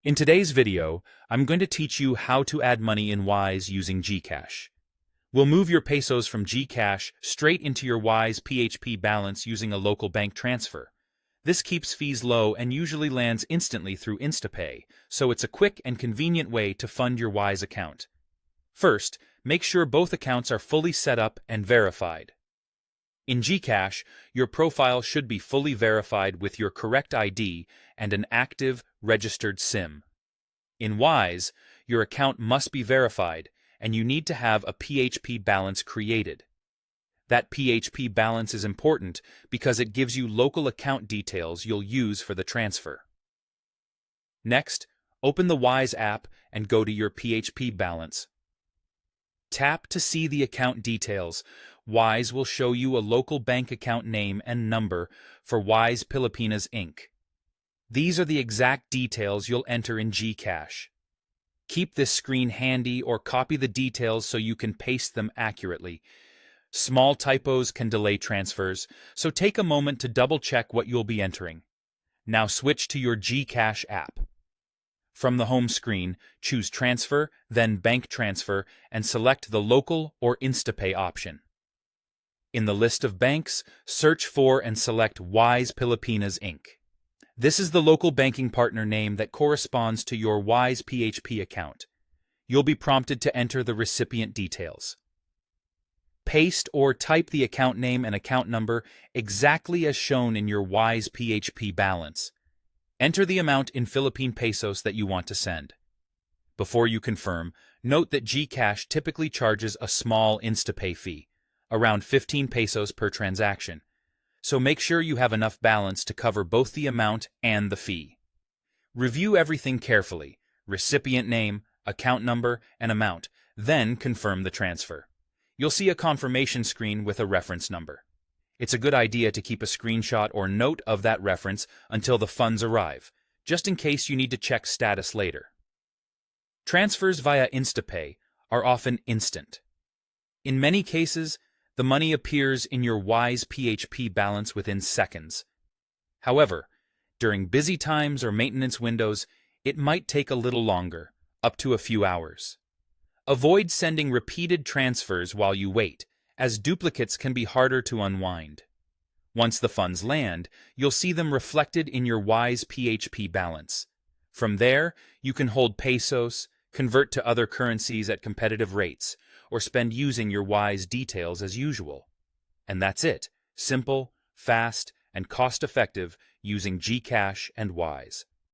In today's video, I'm going to teach you how to add money in Wise using Gcash. We'll move your pesos from Gcash straight into your Wise PHP balance using a local bank transfer. This keeps fees low and usually lands instantly through InstaPay, so it's a quick and convenient way to fund your Wise account. First, make sure both accounts are fully set up and verified. In Gcash, your profile should be fully verified with your correct ID and an active, registered SIM. In Wise, your account must be verified, and you need to have a PHP balance created. That PHP balance is important because it gives you local account details you'll use for the transfer. Next, open the Wise app and go to your PHP balance. Tap to see the account details. Wise will show you a local bank account name and number for Wise Pilipinas Inc. These are the exact details you'll enter in Gcash. Keep this screen handy or copy the details so you can paste them accurately. Small typos can delay transfers, so take a moment to double-check what you'll be entering. Now switch to your Gcash app. From the home screen, choose Transfer, then Bank Transfer, and select the Local or InstaPay option. In the list of banks, search for and select Wise Pilipinas Inc. This is the local banking partner name that corresponds to your Wise PHP account. You'll be prompted to enter the recipient details. Paste or type the account name and account number exactly as shown in your Wise PHP balance. Enter the amount in Philippine pesos that you want to send. Before you confirm, note that Gcash typically charges a small InstaPay fee, around 15 pesos per transaction, so make sure you have enough balance to cover both the amount and the fee. Review everything carefully, recipient name, account number, and amount, then confirm the transfer. You'll see a confirmation screen with a reference number. It's a good idea to keep a screenshot or note of that reference until the funds arrive, just in case you need to check status later. Transfers via InstaPay are often instant. In many cases, the money appears in your Wise PHP balance within seconds. However, during busy times or maintenance windows, it might take a little longer, up to a few hours. Avoid sending repeated transfers while you wait, as duplicates can be harder to unwind. Once the funds land, you'll see them reflected in your Wise PHP balance. From there, you can hold pesos, convert to other currencies at competitive rates, or spend using your Wise details as usual. And that's it. Simple, fast, and cost-effective using Gcash and Wise.